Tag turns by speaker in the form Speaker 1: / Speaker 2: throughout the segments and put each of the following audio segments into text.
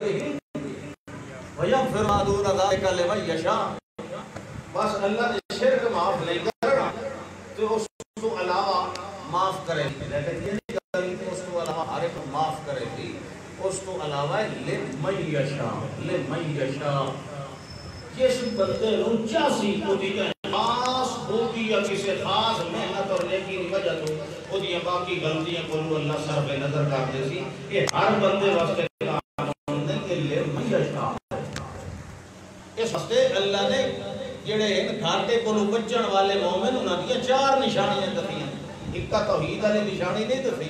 Speaker 1: وَيَغْفِرُ مَا دُونَ ذَلِكَ لِمَن يَشَاءُ. بس اللہ نے شرک معاف نہیں کرنا تو اس کو علاوہ معاف کرے گی، لیکن یہ نہیں کرے گی اس کو علاوہ ہر ایک معاف کرے گی، اس کو علاوہ لِمَن يَشَاءُ. لِمَن يَشَاءُ جس بندے نو چاسی کو دی خاص خوبی یا کسی خاص محنت اور نیکی کی وجہ تو وہ دی باقی غلطیاں کو اللہ صرف نظر کر دے سی. یہ ہر بندے واسطے قانون ہے کہ لِمَن يَشَاءُ. اس واسطے اللہ نے جڑے ان گھاٹے کو بچن والے مومن انہاں دی چار نشانیاں دتیاں. ایک کا توحید والی نشانی نہیں دتی،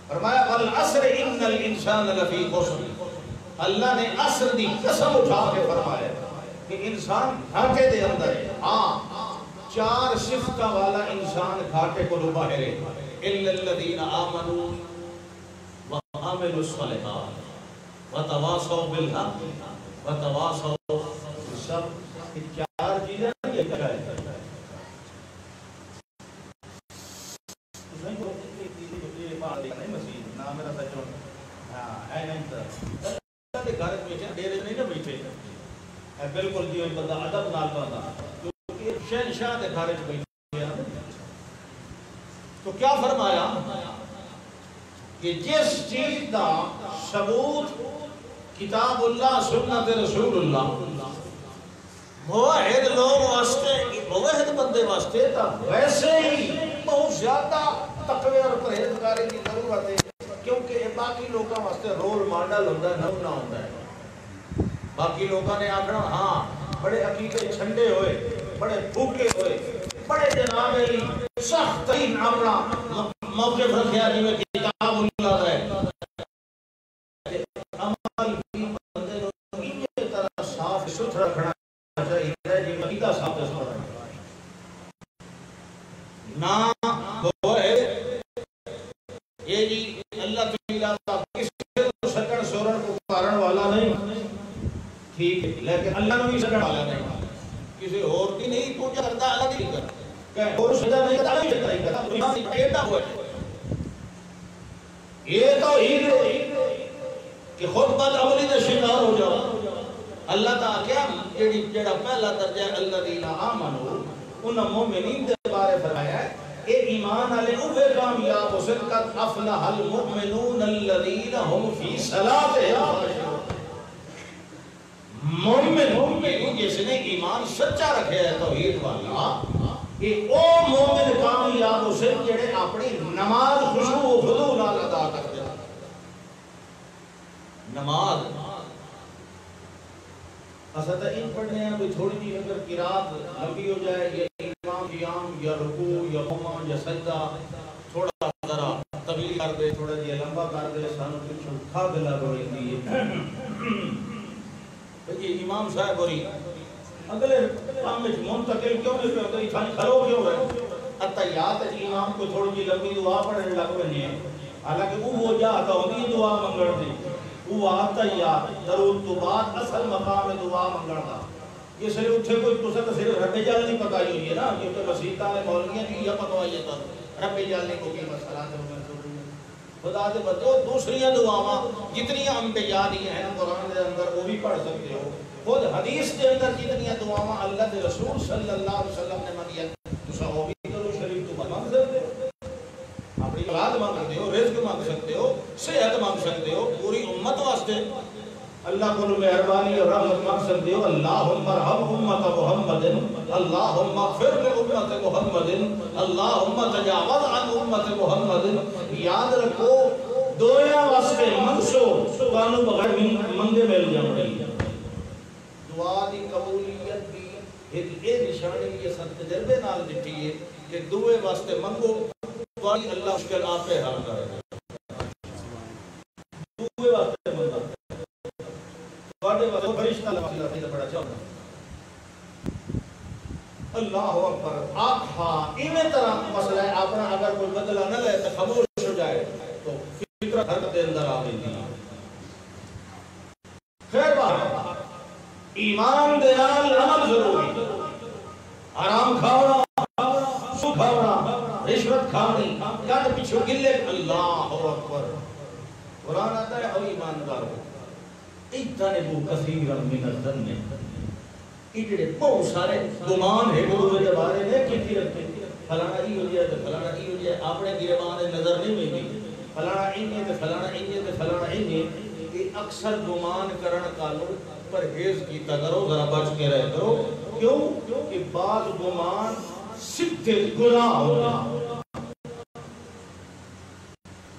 Speaker 1: فرمایا والعصر ان الانسان لفی خسر. اللہ نے عصر دی قسم اٹھا کے فرمایا کہ انسان گھاٹے دے اندر ہے. ہاں چار صفتہ والا انسان گھاٹے کو باہر ہے. الا الذین آمنوا وعملوا الصالحات وتواصوا بالحق وتواصوا بالصبر. چار چیزیں یہ کیا ہے؟ بالکل جی بندہ ادب نال بندہ کیونکہ شہنشاہ دے گھر وچ بیٹھے ہیں. تو کیا فرمایا کہ جس چیز دا ثبوت کتاب اللہ سنت رسول اللہ موحد لوگ واسطے موحد بندے واسطے تا ویسے ہی بہت زیادہ تقوی اور پرہیزگاری کی ضرورت ہے، کیونکہ باقی لوگوں واسطے رول ماڈل ہوتا ہے، نمونہ ہوتا ہے. باقی لوگوں نے آخنا ہاں بڑے عقیدے چھنڈے ہوئے، بڑے بھوکے ہوئے، بڑے جناب علی سخت ترین اپنا موقف رکھیا جی میں کتاب اللہ ہے. عمل کی بندے کو یہ طرح صاف ستھرا رکھنا چاہیے جی عقیدہ صاف ستھرا نہ ہوئے یہ جی اللہ تعالیٰ کسی کو سکن سورن کو پارن والا نہیں ٹھیک ہے، لیکن اللہ نے بھی سکن والا نہیں، کسی اور کی نہیں پوجا کرتا اللہ نہیں کرتا کہ اور سجا نہیں کرتا اللہ نہیں کرتا. ایڈا ہوا یہ تو ہی کہ خود بد عملی کا شکار ہو جاؤ. اللہ تعالیٰ کیا جڑا پہلا درجہ ہے الذین آمنوا انہاں مومنین دے بارے فرمایا ہے اے ایمان والے اوے کامیاب ہو قد افلح المؤمنون الذین هم فی صلاتهم خاشعون. مومن جس نے ایمان سچا رکھا ہے توحید والا کہ او مومن کامیاب ہو جڑے اپنی نماز خشوع و خضوع نال ادا کرتے ہیں. نماز اصل ان پڑھنے ہیں بھی تھوڑی جی اگر قرات لمبی ہو جائے یا امام قیام یا رکوع یا قیام یا سجدہ تھوڑا ذرا طویل کر دے، تھوڑا جی لمبا کر دے، سانو کچھ کھا دلا ہوئی یہ امام صاحب ہوری اگلے کام میں منتقل کیوں نہیں ہوتا اتھانی کھلو کیوں رہے اتیات امام کو تھوڑی جی لمبی دعا پڑھنے لگ بنی ہے. حالانکہ وہ جاتا ہوتی دعا منگڑ دی وہ آتا یا درود تو بعد اصل مقام دعا منگڑ دا. اس لیے اتھے کوئی تسا تو صرف رب جال نہیں پکائی ہوئی ہے نا، کیونکہ مسیحتہ نے مولویاں بھی یہ پکوائی ہے رب جال نے کو کی مسئلہ خدا دے بندو دوسری دعاواں جتنی انبیاء دی ہیں قرآن دے اندر وہ بھی پڑھ سکتے ہو. خود حدیث دے اندر جتنی دعاواں اللہ دے رسول صلی اللہ علیہ وسلم نے منی ہے تسا وہ بھی کرو شریف تو مانگ سکتے ہو، اپنی اولاد مانگ سکتے ہو، رزق مانگ سکتے ہو، صحت مانگ سکتے ہو، پوری امت واسطے اللہ کو مہربانی اور رحمت مانگ سکتے ہو. اللہم ارحم امت محمد، اللہم اغفر لامت محمد، اللہم تجاوز عن امت محمد. یاد رکھو دویا واسطے منسو سبحانو بغیر منگے مل جاؤں گی. دعا دی قبولیت بھی ایک نشانی یہ سب تجربے نال دٹھی ہے کہ دوے واسطے منگو تواڈی اللہ مشکل آپ پہ حل کرے گا. دوے واسطے منگو تواڈے واسطے فرشتہ اللہ سے بڑا چاہتا اللہ اکبر. آپ ہاں ایویں طرح مسئلہ ہے اپنا اگر کوئی بدلہ نہ لے تو خاموش ہو جائے تو فطرت حرکت اندر آ گئی. خیر بات ایمان دے نال عمل ضروری. حرام کھانا، سود کھانا، رشوت کھانی، کد پیچھے گلے اللہ اکبر. قرآن آتا ہے اور ایماندار ہو اجتنبوا کثیرا من الظن، یہ جڑے بہت سارے گمان ہے گروہ کے بارے میں کیتی رکھتے فلانا ای ہو جائے تو فلانا ای ہو جائے، اپنے گربان نظر نہیں ملتی فلانا انہیں تو فلانا انہیں تو فلانا انہیں، یہ اکثر گمان کرن کالو پرہیز کیتا کرو، ذرا بچ کے رہ کرو، کیوں کہ بعض گمان سدھے گناہ ہوتا،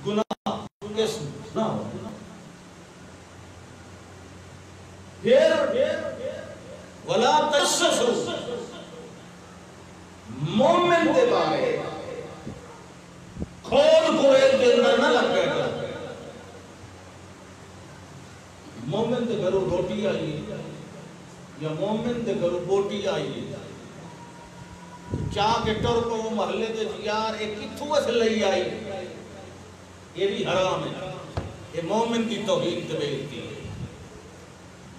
Speaker 1: گناہ کس نہ ہوتا. پھر وَلَا تَجَسَّسُوا، مومن دے بارے کھول کوئل کے اندر نہ لگ گئے گا. مومن دے گھروں روٹی آئی یا مومن دے گھروں بوٹی آئی، چاہ کے ٹر کو محلے دے یار ایک کتھوں اس لئی آئی، یہ بھی حرام ہے، یہ مومن کی توہین تے بےعزتی ہے.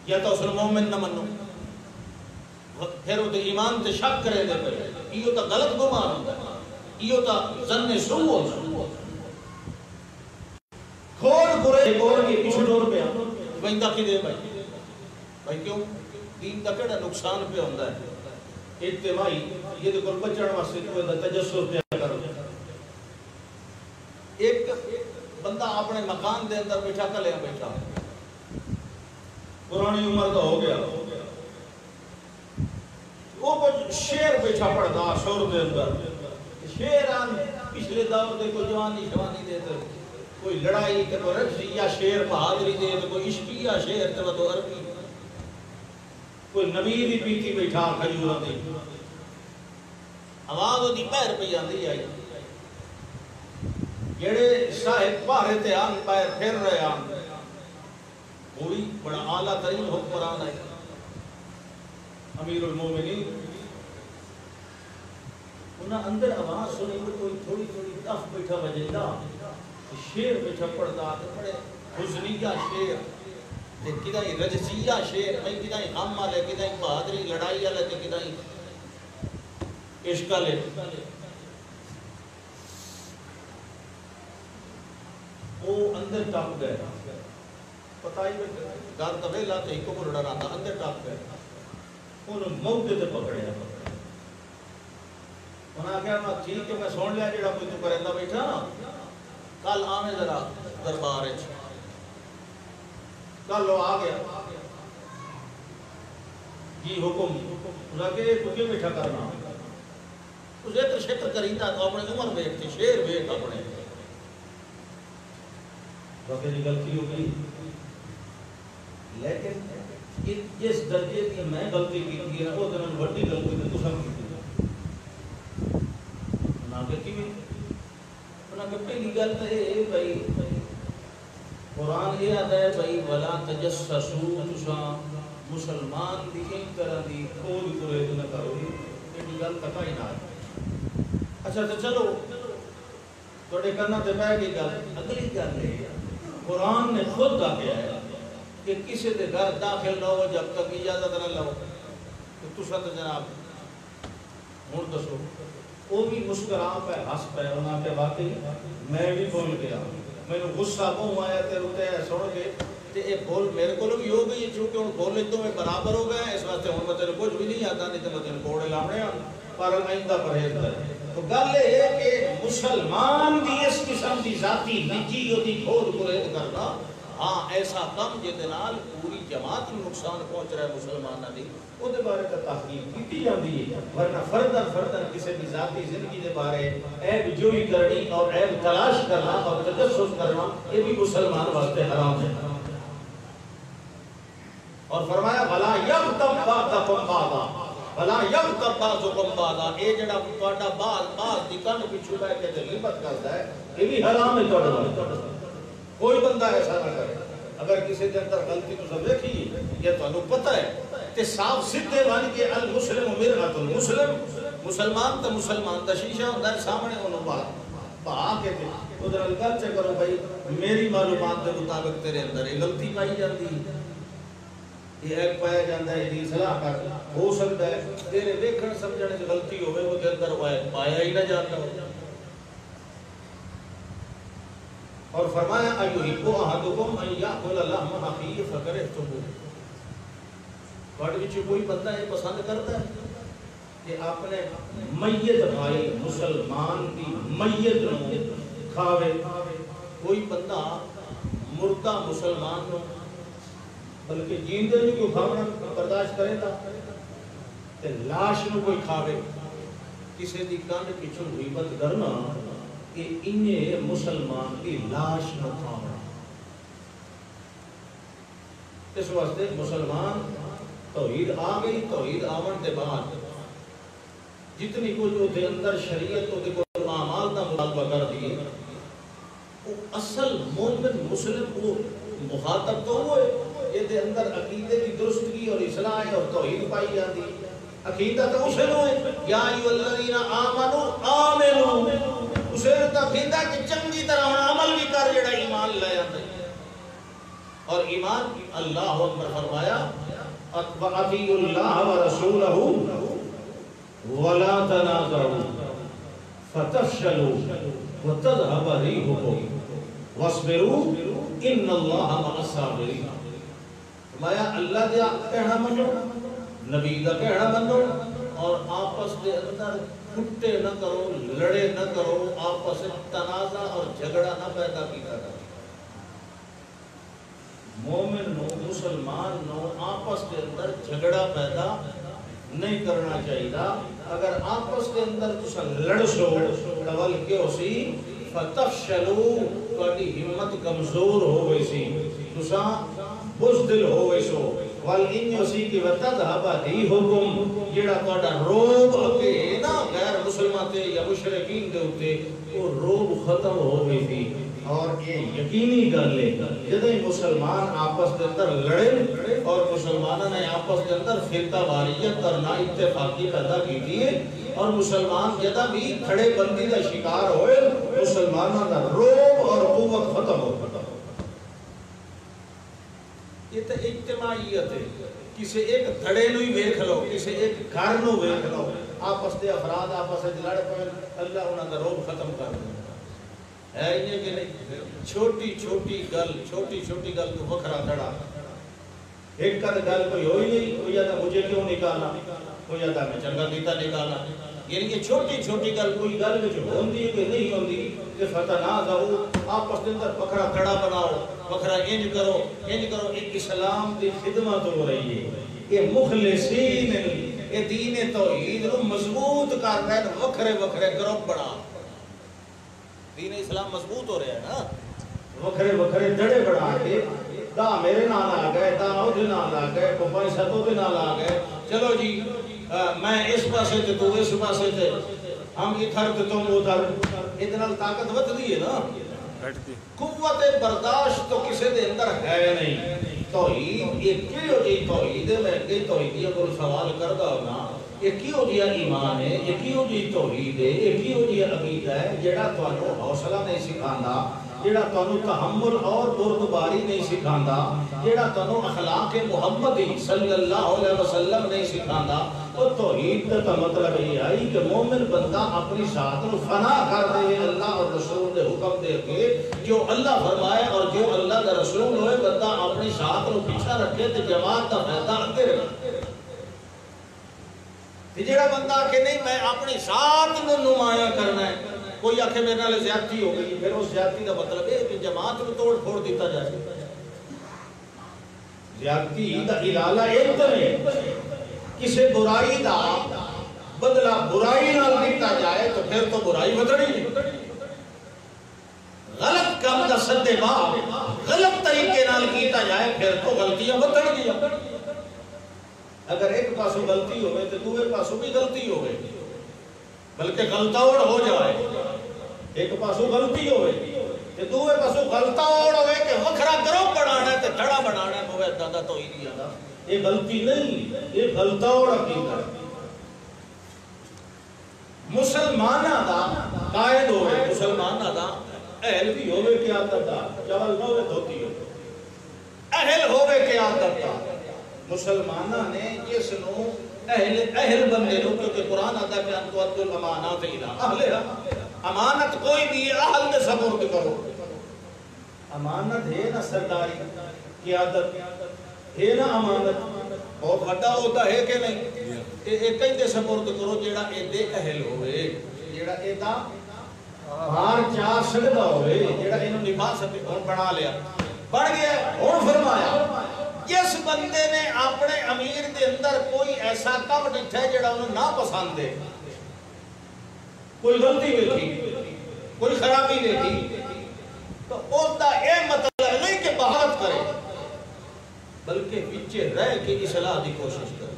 Speaker 1: یا تو اس مومن نہ منو، پھر وہ ایمان تے شک کرے دے پہ، یہ تو غلط گمان ہوتا ہے، یہ تو ظن سو ہوتا. کھول برے کھول کے پیچھے ڈور پہ بھائی کی دے بھائی کیوں دین دا کیڑا نقصان پہ ہوتا ہے. اجتماعی یہ تو کل بچن واسطے تو تجسس پہ کرو. ایک بندہ اپنے مکان دے اندر بیٹھا کلیا بیٹھا، پرانی عمر تو ہو گیا، وہ کچھ شیر بیٹھا پڑتا شور دے اندر، شیران پچھلے دور دے کوئی جوانی شوانی دے تو کوئی لڑائی تے کوئی رجزی یا شیر بہادری دے تو کوئی عشقی یا شیر تے تو عربی، کوئی نبی دی پیتی بیٹھا کھجورا دے، آواز دی پیر پہ آندی آئی، جڑے صاحب باہر تے آن پیر پھر رہے آن، وہی بڑا اعلیٰ ترین حکمران ہے امیر المومنین، انہاں اندر آواز سنی کوئی تھوڑی تھوڑی تف بیٹھا وجیدہ، شیر بیٹھا پڑھتا ہے، بڑے حزنیہ شیر، کدائی رجزیہ شیر، کدائی غم والے، کدائی بہادری لڑائی والے، کدائی عشق والے. وہ اندر ٹپ گئے، پتہ ہی گھر کا ویلا تے ایک کو لڑا رہا، اندر ٹپ گئے، انہوں موقع تے پکڑے. انہاں کہا میں ٹھیک ہے میں سن لیا جڑا کوئی تو کرندہ بیٹھا نا، کل آمیں ذرا دربار ہے، کل وہ آ گیا جی حکم، انہاں کہ تو کیوں بیٹھا کرنا، تو ذکر شکر کریندا تو اپنے عمر بیٹھتے شیر بیٹھ اپنے وقتی غلطی ہو گئی، لیکن جس درجے کی میں غلطی کی ہے وہ دن بڑی غلطی تو تساں کی نہ کہ کی انہاں کہ پہلی گل تو یہ بھائی قرآن یہ آتا ہے بھائی ولا تجسسوا، تساں مسلمان دی ایک طرح دی کھول کرے تو نہ کرو، یہ گل تکا ہی نہ ہے. اچھا تو چلو تھوڑے کرنا تے پہ گئی گل، اگلی گل ہے قرآن نے خود کہا ہے کہ کسی دے گھر داخل نہ ہو جب تک اجازت نہ لو. تو تساں تے جناب ہن دسو، وہ بھی مسکرا پہ ہس پہ، انہاں کہ واقعی میں بھی بھول گیا، میں نے غصہ بہت آیا تے روتے سن کے تے اے بول میرے کو بھی ہو گئی، چونکہ ہن بولے تو میں برابر ہو گیا، اس واسطے ہن میں تیرے کچھ بھی نہیں آتا، نہیں تے میں تیرے کوڑے لاونے آ پر آئندہ پرہیز کر. تو گل یہ ہے کہ مسلمان دی اس قسم دی ذاتی نجی دی کھود پرہیز کرنا، ہاں ایسا کم جہدے نال پوری جماعت میں نقصان پہنچ رہا ہے مسلمانوں دی، وہ دے بارے کا تحقیق کی جاتی ہے. ورنہ فردن فردن کسی بھی ذاتی زندگی دے بارے عیب جوئی کرنی اور عیب تلاش کرنا اور تجسس کرنا یہ بھی مسلمان واسطے حرام ہے. اور فرمایا وَلَا يَغْتَبْ بَعْضُكُمْ بَعْضًا، وَلَا يَغْتَبْ بَعْضُكُمْ بَعْضًا، اے جڑا تہاڈا بعض دی کن پچھو بیٹھ کے غیبت کرتا ہے یہ بھی حرام ہے تہاڈے. کوئی بندہ ایسا نہ کرے. اگر کسی کے اندر غلطی تو سب دیکھی یہ تو انہوں پتہ ہے کہ صاف سدھے بن کے المسلم مرغۃ المسلم، مسلمان تو مسلمان دا شیشہ ہوتا ہے سامنے انہوں بہا کے تھے ادھر گل سے کرو بھائی میری معلومات کے مطابق تیرے اندر یہ غلطی پائی جاتی ہے، یہ ایک پایا جاتا ہے، یہ صلاح کر ہو سکتا ہے تیرے دیکھن سمجھنے سے غلطی ہوئے وہ کے اندر پایا ہی نہ جاتا ہو. اور فرمایا ایحب احدکم ان یاکل لحم اخیہ فکرہتموہ، تواڈے وچ کوئی بندہ یہ پسند کرتا ہے کہ اپنے میت بھائی مسلمان دی میت نو کھاوے؟ کوئی بندہ مردہ مسلمان نو بلکہ جیندے نو کیوں کھاونا برداشت کرے گا؟ تے لاش نو کوئی کھاوے؟ کسی دی کان پچھوں غیبت کرنا کہ انہیں مسلمان دی لاش نو کھاونا۔ اس واسطے مسلمان توحید آ گئی، توحید آمن دے بعد جتنی کچھ وہ دے اندر شریعت وہ دے کو اعمال دا مطالبہ کر دیے، وہ اصل مومن مسلم کو مخاطب تو ہوئے یہ دے اندر عقیدے کی درستگی اور اصلاح اور توحید پائی جاتی۔ عقیدہ تو اسے ہوئے یا ایھا الذین آمنوا آمنوا، اسے تو عقیدہ کہ چنگی طرح عمل بھی کر جڑا ایمان لے آتا ہے۔ اور ایمان اللہ اکبر فرمایا اطیعوا اللہ ورسولہ ولا تنازعوا فتفشلوا وتذهب ريحكم واصبروا ان اللہ مع الصابرین۔ فرمایا اللہ دے کہنا منو، نبی دا کہنا منو، اور آپس دے اندر پھٹے نہ کرو، لڑے نہ کرو، آپس تنازع اور جھگڑا نہ پیدا کیتا کرو۔ مومن نو مسلمان نو آپس دے اندر جھگڑا پیدا نہیں کرنا چاہیے۔ اگر آپس کے اندر تسا لڑسو تول کے اسی فتفشلو، تواڈی ہمت کمزور ہو گئی سی، تسا بزدل ہو گئی سو، والان اسی کی وتذهب ريحكم، جڑا تواڈا روب اگے نا غیر مسلمان تے یا مشرکین دے اوتے وہ روب ختم ہو گئی تھی۔ اور یہ یقینی گل ہے جدوں مسلمان آپس کے اندر لڑے اور مسلمانوں نے آپس کے اندر فرقہ واریت اور نا اتفاقی پیدا کی ہے، اور مسلمان جدہ بھی کھڑے بندی کا شکار ہوئے، مسلمانوں کا روب اور قوت ختم ہو۔ یہ تو اجتماعیت ہے، کسی ایک دھڑے نو ہی ویکھ لو، کسی ایک گھر نو ویکھ لو، آپس دے افراد آپس وچ لڑ پے، اللہ انہاں دا روب ختم کر دے۔ ہے یہ کہ نہیں؟ چھوٹی چھوٹی گل تو وکھرا دھڑا، ایک کا گل کوئی ہوئی نہیں، کوئی آدھا مجھے کیوں نکالا، کوئی آدھا میں چنگا کیتا نکالا۔ یعنی کہ چھوٹی چھوٹی گل کوئی گل وچ ہوندی کہ نہیں ہوندی کہ فتنازعوا، آپس دے اندر وکھرا دھڑا بناؤ، وکھرا انج کرو انج کرو۔ ایک اسلام دی خدمت ہو رہی ہے، یہ مخلصین یہ دین توحید نو مضبوط کر رہے ہیں، وکھرے وکھرے گروپ بنا دین اسلام مضبوط ہو رہا ہے نا، وکھرے وکھرے دڑے بڑھا کے دا میرے نال آ گئے، دا او دے نال آ گئے، کوئی ستو دے نال آ گئے، چلو جی میں اس پاسے تے تو اس پاسے تے، ہم ادھر تے تم ادھر، ادھر نال طاقت ودھدی ہے نا۔ قوت برداشت تو کسی دے اندر ہے نہیں۔ توحید یہ کیوں جی توحید ہے، میں کہ توحیدیہ کو سوال کردا ہونا، یہ کیوں جی ایمان ہے، یہ کیوں جی توحید ہے، یہ کیوں جی عقیدہ ہے جڑا تانوں حوصلہ نہیں سکھاندا، جڑا تانوں تحمل اور بردباری نہیں سکھاندا، جڑا تانوں اخلاق محمدی صلی اللہ علیہ وسلم نہیں سکھاندا۔ تو توحید کا مطلب یہ ہے کہ مومن بندہ اپنی ذات کو فنا کر دے اللہ اور رسول دے حکم دے کے، جو اللہ فرمائے اور جو اللہ کا رسول ہوئے، بندہ اپنی ذات کو پیچھے رکھے تو جماعت کا فائدہ اگے رکھے۔ جڑا بندہ کہ نہیں میں اپنی ذات کو نمایاں کرنا ہے، کوئی آکھے میرے نال زیادتی ہو گئی، پھر اس زیادتی کا مطلب ہے کہ جماعت کو توڑ پھوڑ دیتا جائے۔ زیادتی کا ارادہ ایک تو نہیں، کسی برائی دا بدلہ برائی نال دیتا جائے تو پھر تو برائی بدڑی نہیں۔ غلط کام دا سدے باب غلط طریقے نال کیتا جائے پھر تو غلطیاں بدڑ گیا۔ اگر ایک پاسو غلطی ہوئے تو دوسرے پاسو بھی غلطی ہوئے، بلکہ غلطاوڑ ہو جائے، ایک پاسو غلطی ہوئے تو دوسرے پاسو غلطاوڑ ہوئے کہ وکھرا گروپ بنانا ہے تو دھڑا بنانا ہے، وہ دادا تو ہی نہیں آتا۔ یہ غلطی نہیں، یہ غلطاوڑ عقیدہ ہے۔ مسلمانہ دا قائد ہوئے، مسلمانہ دا اہل بھی ہوئے کہ عادت دا چاول نہ ہوئے دھوتی ہوئے، اہل ہوئے کہ عادت دا۔ مسلمانہ نے جس نو اہل بندے نو، کیونکہ قرآن آتا ہے کہ ان تؤدوا الامانات الی اہلھا، امانت کوئی بھی اہل نے سپرد کرو۔ امانت ہے نا سرداری قیادت ہے نا امانت بہت بڑا ہوتا ہے کہ نہیں ایک ہی دے سپورٹ کرو جیڑا اے دے اہل ہوئے جیڑا اے دا بار چاہ سکتا ہوئے جیڑا انہوں نبھا سکتے ہون بنا لیا بڑھ گیا ہون فرمایا جس بندے نے اپنے امیر دے اندر کوئی ایسا کم ڈٹھا ہے جیڑا انہوں نہ پسند دے کوئی غلطی بیٹھی کوئی خرابی بیٹھی تو اس دا اے مطلب نہیں کہ بہارت کرے بلکہ پیچھے رہ کے اصلاح دی کوشش کرے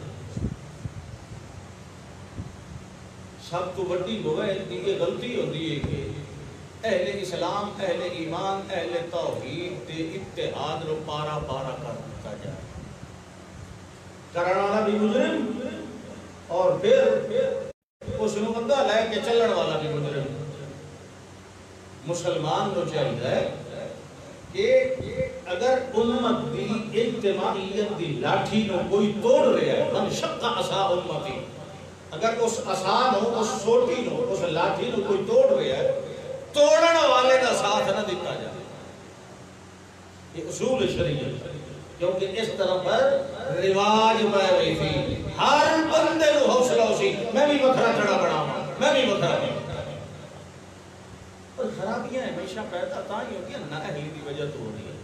Speaker 1: سب تو بڑی موبائل کی یہ غلطی ہوتی ہے کہ اہل اسلام اہل ایمان اہل توحید تے اتحاد رو پارا پارا کر دیتا جائے کرنا والا بھی مجرم اور پھر اس نو بندہ لے کے چلن والا بھی مجرم مسلمان نو چاہیے کہ اگر امت دی اجتماعیت دی لاٹھی نو کوئی توڑ رہا ہے من شق عصا امتی اگر اس عصا نو اس سوٹی نو اس لاٹھی نو کوئی توڑ رہا ہے توڑن والے دا ساتھ نہ دیتا جائے یہ اصول شریعت کیونکہ اس طرح پر رواج پہ ہوئی تھی ہر بندے کو حوصلہ اسی میں بھی بکھرا چڑھا بڑھاؤں میں بھی بکھرا نہیں اور خرابیاں ہمیشہ پیدا تا ہی ہوتی ہیں نہ اہلی کی وجہ تو ہو رہی ہے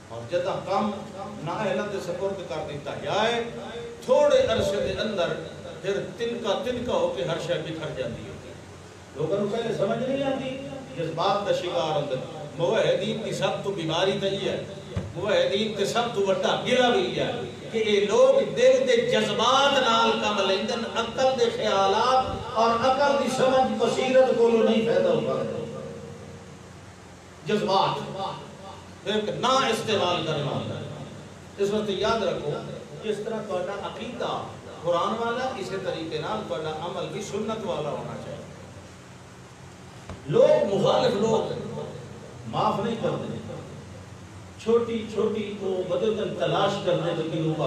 Speaker 1: اور جدہ کام نہ اہلت سپورٹ کر دیتا جائے تھوڑے عرصے دے اندر پھر تنکا ہو کے ہر شے بکھر جاتی ہوتی ہے لوگوں کو پہلے سمجھ نہیں آتی جذبات کا شکار ہوتا موحدین کی سب تو بیماری تو یہ ہے موحدین کے سب تو بڑا گرا بھی ہے کہ یہ لوگ دل دے جذبات نال کم لیندن عقل دے خیالات اور عقل دی سمجھ بصیرت کو نہیں پیدا ہوتا جذبات پھر نہ استعمال کرنا ہوتا ہے اس وقت یاد رکھو جس طرح تہاڈا عقیدہ قرآن والا اسی طریقے نال تہاڈا عمل بھی سنت والا ہونا چاہیے لوگ مخالف لوگ معاف نہیں کرتے چھوٹی چھوٹی کو بدلن تلاش کرنے کے لوگ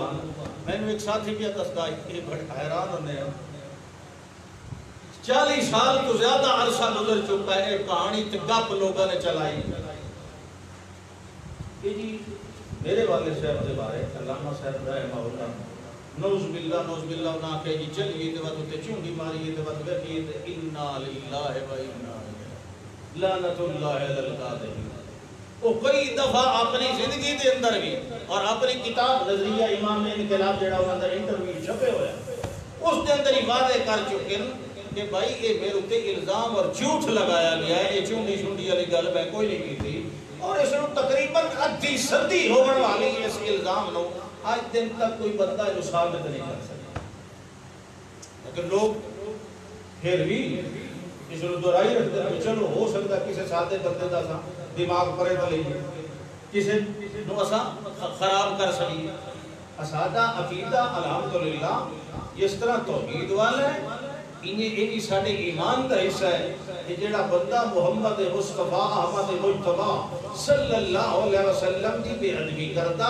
Speaker 1: میں نے ایک ساتھی بھی دستا ہے بڑا حیران ہونے 40 سال تو زیادہ عرصہ گزر چکا ہے کہانی گپ لوگوں نے چلائی کہ جی میرے والد صاحب کے بارے علامہ صاحب رحمہ اللہ نوز باللہ نہ کہ جی چلیے تے وقت تے چونگی ماری تے وقت بیٹھی تے انا للہ و انا لعنت اللہ علی القاذفین وہ کئی دفعہ اپنی زندگی دے اندر بھی اور اپنی کتاب نظریہ امام انقلاب جڑا وہ اندر انٹرویو چھپے ہوئے اس دے اندر ہی واضح کر چکے کہ بھائی یہ میرے اوپر الزام اور جھوٹ لگایا گیا ہے یہ چونڈی شونڈی والی گل میں کوئی نہیں کی تھی اور اس نو تقریباً ادھی صدی ہونے والی اس الزام نو آج دن تک کوئی بندہ انو ثابت نہیں کر سکتا لیکن لوگ پھر بھی اس نو دہرائی رکھتے ہیں چلو ہو سکتا کسی سادے بندے دا سا دماغ پرے تو لیں کسی نو اسا خراب کر سکیں اسادہ عقیدہ الحمدللہ اس طرح توحید والا ہے انہیں ساڑھے ایمان دا حصہ ہے کہ جڑا بندہ محمد مصطفیٰ احمد مجتبہ صلی اللہ علیہ وسلم دی بے ادبی کرتا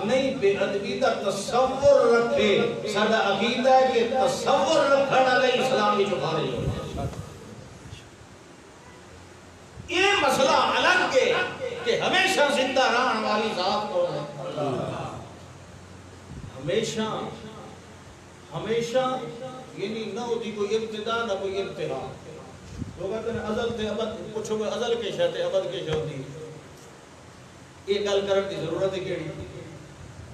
Speaker 1: نہیں بے ادبی دا تصور رکھے ساڑھا عقیدہ ہے کہ تصور رکھنا علیہ اسلامی جو خارج ہوتا ہے یہ مسئلہ الگ ہے کہ ہمیشہ زندہ رہن والی ذات کو ہمیشہ یعنی نہ ہوتی کوئی ابتدا نہ کوئی انتہا لوگ کہتے ہیں ازل تے ابد پوچھو گے ازل کے شاہ تے ابد کے شاہ ہوتی یہ گل کرنے کی ضرورت ہے کیڑی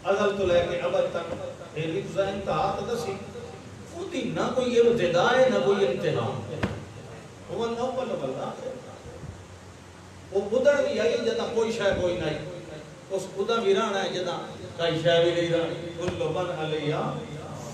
Speaker 1: ازل تو لے کے ابد تک پھر ابتدا انتہا تو دسی ہوتی نہ کوئی ابتدا ہے نہ کوئی انتہا وہ نہ بلو بلدا وہ بدڑ بھی آئی جدا کوئی شاہ کوئی نہیں اس خدا بھی رہنا ہے جدا کئی شاہ بھی نہیں رہنی کل من علیہ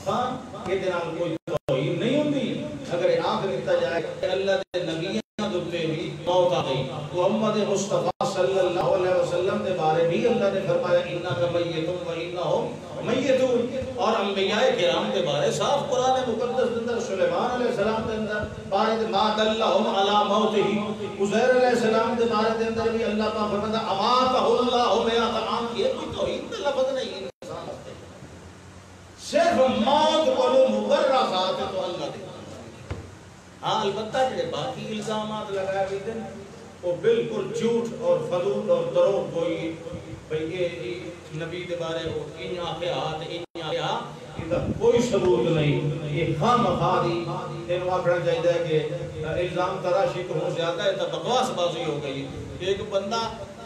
Speaker 1: خان کہ دنال کوئی توہین نہیں ہوتی اگر آنکھ لکھتا جائے کہ اللہ دے نبیان دلتے بھی موت آ گئی محمد مصطفیٰ صلی اللہ علیہ وسلم دے بارے بھی اللہ نے فرمایا انکا میتون و انہم میتون اور انبیاء کرام دے بارے صاف قرآن مقدس دندر سلیمان علیہ السلام دے اندر بارے دے ما دلہم علا موتہی عزیر علیہ السلام دے بارے دے اندر بھی اللہ پاک فرماتا اماتہ اللہ میات عام یہ کوئی توہین دے لفظ نہیں صرف موت کو مبرہ ذات تو اللہ دے ہاں البتہ جڑے باقی الزامات لگائے بھی دن وہ بالکل جھوٹ اور فضول اور دروغ کوئی بھئی یہ نبی دے بارے وہ ان آخیات ان آخیات ادھا کوئی ثبوت نہیں. یہ خام خادی انہوں آکھنا چاہیے کہ الزام تراشی کو ہو زیادہ ہے تو بکواس بازی ہو گئی. ایک بندہ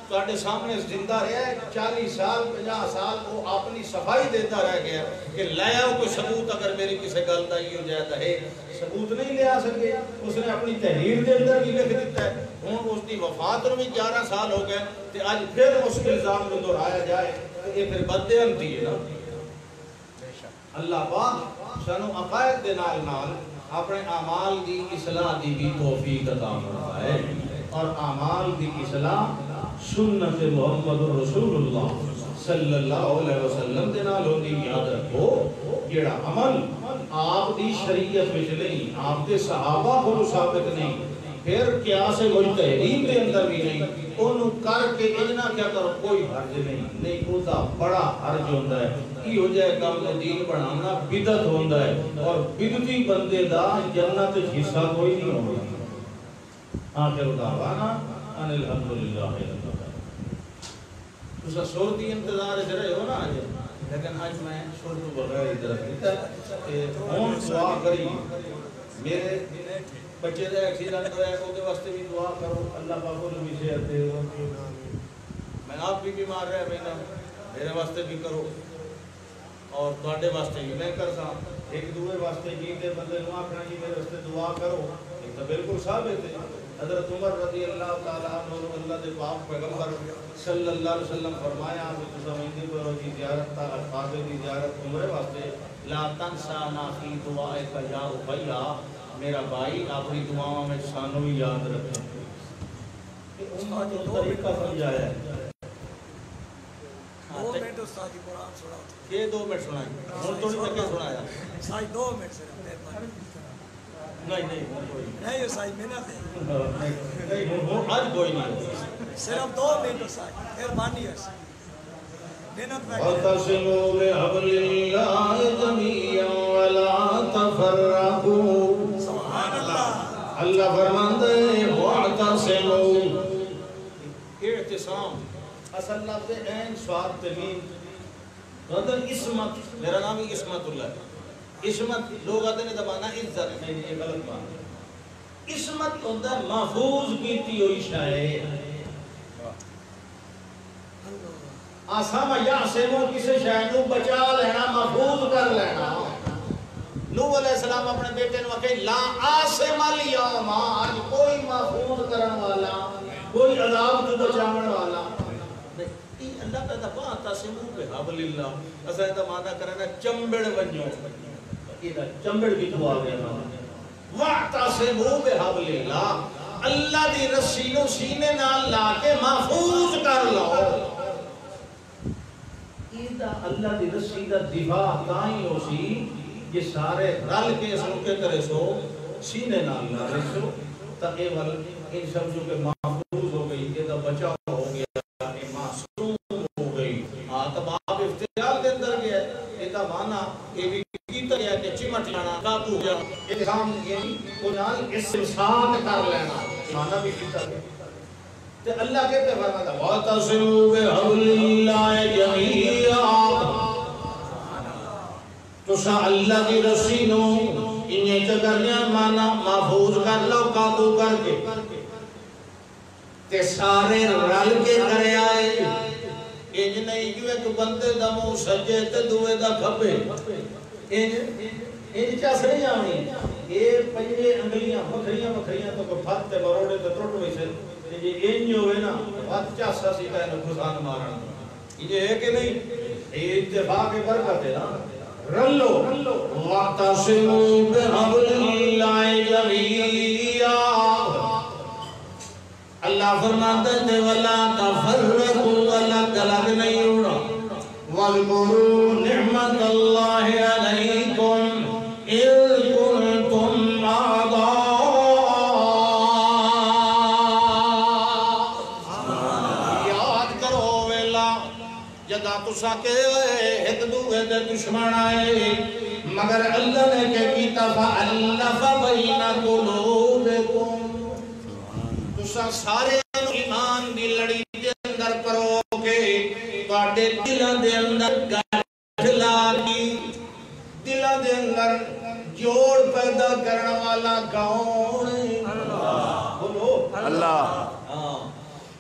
Speaker 1: تواڈے سامنے زندہ رہا ہے 40 سال 50 سال وہ اپنی صفائی دیتا رہ گیا کہ لایا کوئی ثبوت اگر میری کسی گل دا ہی ہو جائے تو ہے ثبوت نہیں لے آ سکے. اس نے اپنی تحریر دے اندر بھی لکھ دیتا ہے. ہوں اس کی وفات میں بھی 11 سال ہو گئے تو آج پھر اس الزام کو دہرایا جائے تو یہ پھر بدعمتی ہے نا. اللہ پاک سانو عقائد دے نال نال اپنے اعمال دی اصلاح دی بھی توفیق عطا فرمائے اور اعمال دی اصلاح سنت محمد رسول اللہ صلی اللہ علیہ وسلم دے نال ہوندی. یاد رکھو جیڑا عمل آپ دی شریعت وچ نہیں آپ دے صحابہ کو ثابت نہیں پھر قیاس مجتہدین دے اندر بھی نہیں انہوں کر کے اجنا کیا کرو کوئی حرج نہیں او دا بڑا حرج ہوندہ ہے. یہ ہو جائے کام دین بڑھانا بدعت ہوندہ ہے اور بدعتی بندے دا جنت حصہ کوئی نہیں ہوگا. آخر دعوانا ان الحمدللہ. تو سور دی انتظار سے رہے ہو نا آج لیکن آج میں سور تو بغیر ادھر دیتا کہ ہون دعا کری میرے بچے دے ایکسیڈنٹ ہویا ہے وہ دے واسطے بھی دعا کرو اللہ پاک انہوں بھی صحت دے. میں آپ بھی بیمار رہے مہینہ میرے واسطے بھی کرو اور تواڈے واسطے بھی میں کرسا. ایک دوے واسطے جی دے بندے نو آکھنا جی میرے واسطے دعا کرو ایک تو بالکل ثابت ہے. حضرت عمر رضی اللہ تعالیٰ عنہ اللہ دے پاک پیغمبر صلی اللہ علیہ وسلم فرمایا کہ تسا مہندی پر کی زیارت تا کعبے دی زیارت عمرے واسطے لا تنسانا فی دعائک یا ابیا میرا بھائی اپنی دعاؤں میں سانو بھی یاد رکھیں. امت کو طریقہ سمجھایا ہے.
Speaker 2: 2 منٹ استاد جی قرآن سناؤ.
Speaker 1: یہ 2 منٹ سنائیں ہوں تھوڑی میں کیا سنایا
Speaker 2: سائی 2 منٹ سے نہیں سائی محنت ہے
Speaker 1: نہیں آج کوئی نہیں
Speaker 2: صرف 2 منٹ سائی مہربانی ہے محنت میں
Speaker 1: وَاعْتَصِمُوا بِحَبْلِ اللَّهِ جَمِيعًا وَلَا تَفَرَّقُوا.
Speaker 2: سبحان اللہ.
Speaker 1: اللہ فرماتا ہے وَاعْتَصِمُوا اعتصام اصل لفظ عین صاد تمیم غدر عصمت میرا نام ہی عصمت اللہ ہے. عصمت لوگ آتے ہیں دبانا عزت نہیں یہ غلط بات ہے. عصمت ہوتا ہے محفوظ کیتی ہوئی شے. آسامہ یعصمو کسی شے نو بچا لینا محفوظ کر لینا. نوح علیہ السلام اپنے بیٹے نے کہا لا عاصم اليوم آج کوئی محفوظ کرن والا کوئی عذاب تو بچاون والا اللہ پیدا وَاعْتَصِمُوا بِحَبْلِ اللَّهِ. اسا ایدہ معنی کرنا چمبڑ ونجو ایدہ چمبڑ بھی تو آگیا وَاعْتَصِمُوا بِحَبْلِ اللَّهِ اللہ دی رسی نو سینے نال لا کے محفوظ کر لو. ایدہ اللہ دی رسی دا دفاع تائیں ہو سی یہ سارے رل کے سو کے کرے سو سینے نال لا رسو تا اے ول ان سب جو کہ محفوظ ہو گئی ایدہ بچاؤ ہو گیا اے معصوم ہو گئی. تب آپ افتیال دے اندر گیا ایدہ معنی یہ بھی کیتا گیا کہ چمٹ لانا قابو گیا اتحام یعنی کنال استمسان کر لینا معنی بھی کیتا گیا. تو اللہ کہتے فرماتا وَاعْتَصِمُوا بِحَبْلِ اللَّهِ جَمِيعًا. تو سا اللہ کی رسی نو انہیں چکرنیا مانا محفوظ کر لو قابو کر کے تے سارے رل کے کرے آئے. انج نہیں جو ایک بندے دا منہ سجے تے دوے دا کھبے انج چاس نہیں آنی. یہ پنجے انگلیاں مکھریاں تو کو پھت تے بروڑے تے ٹوٹ ہوئی سے یہ انج ہوئے نا بات چاسا سی کہنے خسان مارن. یہ ہے کہ نہیں یہ اتفاق برکت ہے نا. رلو وَاعْتَصِمُوا بِحَبْلِ اللَّهِ جَمِيعًا. اللہ فرماتا ہے وَلَا تَفَرَّقُوا الگ الگ نہیں ہونا. وَاذْكُرُوا نِعْمَةَ اللَّهِ عَلَيْكُمْ إِذْ كُنْتُمْ أَعْضَاءً. یاد کرو ویلا جدا تسا کہ ایک دوے دے دشمن آئے مگر اللہ نے کہ کیتا فَأَلَّفَ بَيْنَ قُلُوبِكُمْ. تساں سارے ایمان دی لڑی دے اندر کرو گے تواڈے دلاں دے اندر گٹھ لاگی دلاں دے اندر جوڑ پیدا کرنے والا کون اللہ بولو اللہ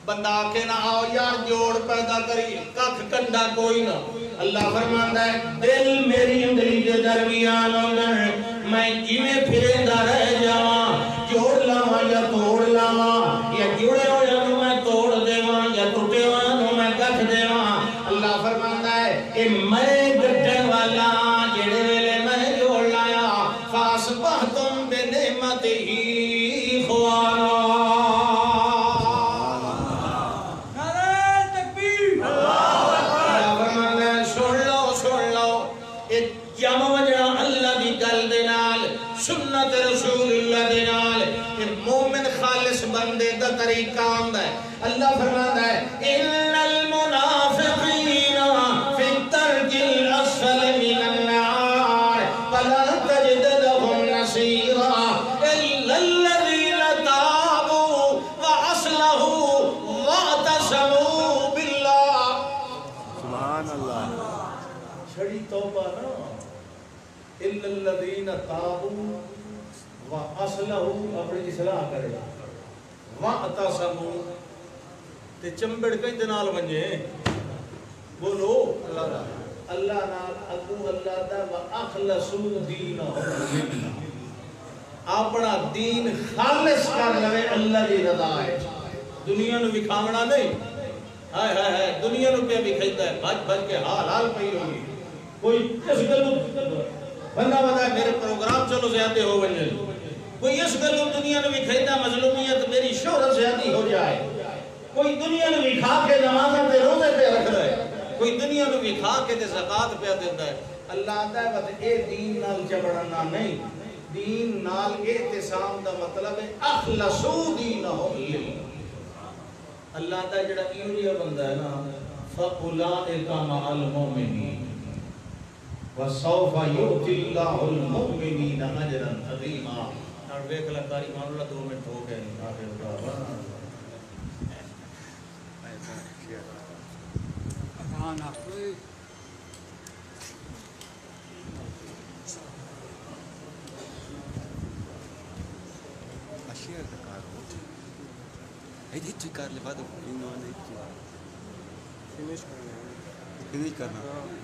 Speaker 1: بندہ کے نہ آؤ یار جوڑ پیدا کری ککھ کنڈا کوئی نہ اللہ فرماندا ہے دل میری انگلی دے درمیان اندر میں جویں پھریندا رہ جاواں جوڑ لاواں یا توڑ لاواں یا جڑے ہوئے نوں میں توڑ دیواں یا ٹوٹے ہوئے نوں میں گٹھ دیواں اللہ فرماندا ہے اے میں گٹھن والا جڑے ویلے میں جوڑ لایا فاسبحتم بنعمتہ خوانا سنت رسول اللہ دینال کہ مومن خالص بندے دا طریقہ آندا ہے اللہ فرماتا ہے ان المنافقین فی الدرک الاسفل من النار فلا تجد لهم نصیرا الا الذین تابوا واصلحوا واعتصموا باللہ سبحان اللہ چھڑی توبہ نا اِلَّا الَّذِينَ تَابُوا وَأَصْلَحُوا اپنی اصلاح کرے وَأَعْتَصَمُوا تے چمبڑ کئی دنال ونجے بولو اللہ نال اگو اللہ دا وَأَخْلَصُوا دِينَهُ اپنا دین خالص کر لوے اللہ دی رضا ہے دنیا نو وکھاونا نہیں ہائے ہائے ہائے دنیا نو پہ وکھائیتا ہے بھج بھج کے حال پئی ہوگی کوئی اس گلو بندہ بتا ہے میرے پروگرام چلو زیادہ ہو بنجل کوئی اس گلو دنیا نے بھی خیدہ مظلومیت میری شہرت زیادہ ہو جائے کوئی دنیا نے بھی کھا کے نمازہ پہ روزے پہ رکھ رہا ہے کوئی دنیا نے بھی کھا کے زکاة پہ دیتا ہے اللہ آتا ہے بات اے دین نال چبڑنا نہیں دین نال اعتصام دا مطلب ہے اخلصو دینہم للہ اللہ آتا ہے جڑا ایوریا بندہ ہے نا فَأُولَئِكَ مَعَ الْمُؤْمِنِينَ وَسَوْفَ يُؤْتِ اللَّهُ الْمُؤْمِنِينَ أَجْرًا عَظِيمًا اور دیکھ لگاری مان اللہ 2 منٹ ہو گئے آخر کا
Speaker 3: اشیاء کا کار ہو ایڈیٹ کر لے بعد انہوں نے فنش کرنا